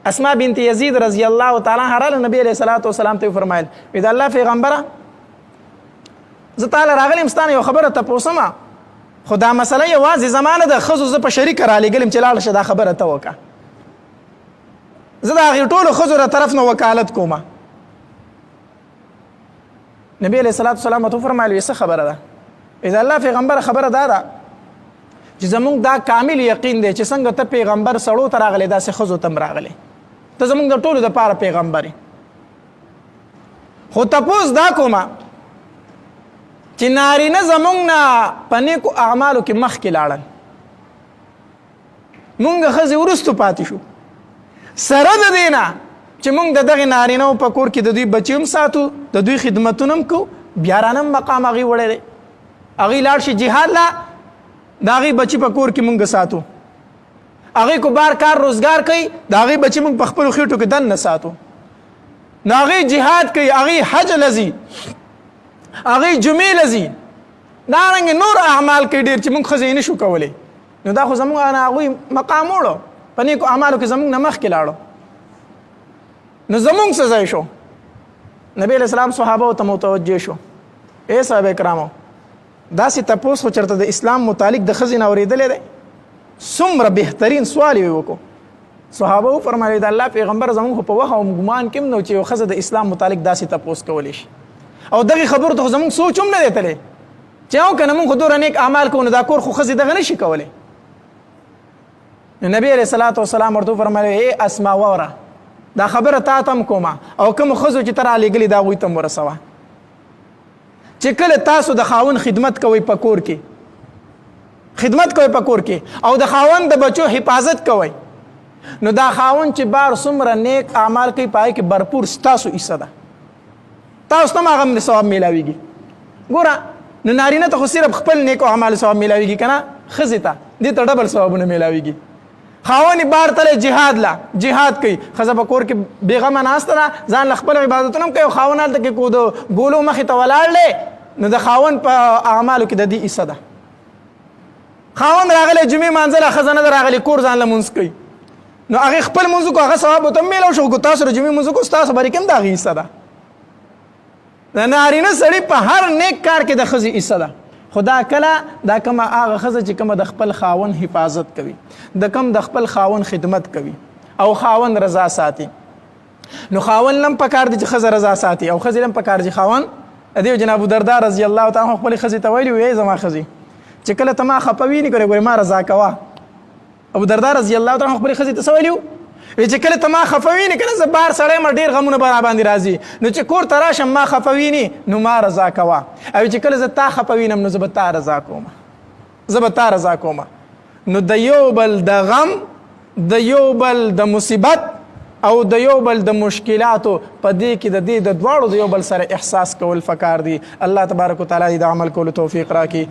اسماء بنت یزید رضی الله تعالی عنها نبی علیہ الصلوۃ والسلام ته فرمایل اذا الله پیغمبره زه تعالی راغلم ستانه یو خبره تاسو ما خدا مسله یوازې زمانه د خزو ز په شریک را لګلم چې لاړ شه دا خبره ته وکړه زه دا غیر ټولو خزو را طرف نه وکالت کومه نبی علیہ الصلوۃ والسلام ته فرمایل څه خبره ده اذا الله پیغمبر خبره ده چې زمونږ دا کامل یقین دی چې څنګه ته پیغمبر سړو ته راغلی داسې ښځو ته هم راغلی ته زمونږ د ټولو دپاره پیغمبر خو تپوس دا کومه چې نارینه زمونږ نه په نیکو اعمالو کې مخکې لاړل مونږ ښځې وروستو پاتې شو سره د دې نه چې مونږ د دغې نارینهو په کور کې د دوی بچي هم ساتو د دوی خدمتونه هم کوو بیا رانه مقام هغې وړی دی هغې لاړ شي جهاد لا د هغې بچي په کور کې مونږ ساتو هغې کو بار کار روزګار کوي د هغې بچي مونږ په خپلو خېټو کې دننه ساتو نو هغې جهاد کوي هغې حج لځي هغې جمعې لځي دارنګې نور اعمال کوي ډېر چې مونږ ښځې یې نشو کولی نو دا خو زمونږ هغوی مقام وړو په نیکو اعمالو کې زمونږ نه مخکې لاړو نو زمونږ څه ځای شو نبی علیہ السلام صحابو ته متوجه شو اے صحابه کرامو داسې تپوس خو چېرته د اسلام متعلق د ښځې نه اورېدلی دی څومره بهترین سوال یې وکړو صحابه وفرمایل د الله پیغمبر زمونږ خو په وخت او ګمان کې هم نو چې یو ښځه د اسلام متعلق داسې تپوس کولی شي او دغې خبرو ته خو زمونږ سوچ هم نه دی تلی چې او که نه مونږ خو دومره نیک اعمال کوو نو دا کور خو ښځې دغه نه شي کولی نو نبی علیه الصلاة والسلام ورته وفرمایل ای اسما واوره دا خبره تا ته هم کومه او کومو ښځو چې ته رالېږلي دا هغوی ته هم ورسوه چې کله تاسو د خاوند خدمت کوئ په کور کې خدمت کوئ په کور کې او د خاوند د بچو حفاظت کوئ نو دا خاوند چې بار څومره نیک اعمال کوي په هغې کې برپور ستاسو حصه ده تاسو ته هم هغه ثواب میلاویږي ګوره نو نارینه ته خو صرف خپل نیکو اعمالو ثواب میلاویږي که نه ښځې ته دې ته ډبل ثوابونه میلاویږي خاوند بار تله جهاد لا جهاد کوي ښځه په کور کې بېغمه ناسته ده ځان له خپل عبادتونه هم کوي او خاوند هلته کې کو د ګولو مخې ته ولاړ دی نو د خاوند په اعمالو کې د دې حصه ده خاوند راغلی جمعې مانځله ښځه نه ده راغلې کور ځان له مونځ کوي نو هغې خپل مونځ وکړو هغه ثواب ورته هم میلاو شو که تاسو د جمعې مونځ وکړو ستاسو بارې کې هم د هغې حصه ده د نارینه سړي په هر نیک کار کې د ښځې حصه ده خو دا کله دا کومه هغه ښځه چې کومه د خپل خاوند حفاظت کوي د کوم د خپل خاوند خدمت کوي او خاوند رضا ساتي نو خاوند لم پکار دي چې ښځه رضا ساتي او ښځې لم پکار دي خاوند دیو جناب ابودرداء رضی الله تعالی عنہ خپل ښځې ته ویلي وی زما ښځې چې کله ته ما خپوي نه کړې ګورې ما رضا کوه ابودرداء رضی الله تعالی عنہ خپل ښځې ته څه ویلي چې کله ته ما خفوي نه کنه زه بار سړی ما ډېر غمونه به راباندې راځي نو چې کور ته راشم ما خفوي نه نو ما رضا کوه او چې کله زه تا خفوینم نو زه به تا رضا کوم نو د یو بل د غم د یو بل د مصیبت او د یو بل د مشکلاتو په دې کې د دې د دواړو د یو بل سره احساس کول فکار دي الله تبارک وتعالی د عمل کولو توفیق راکړي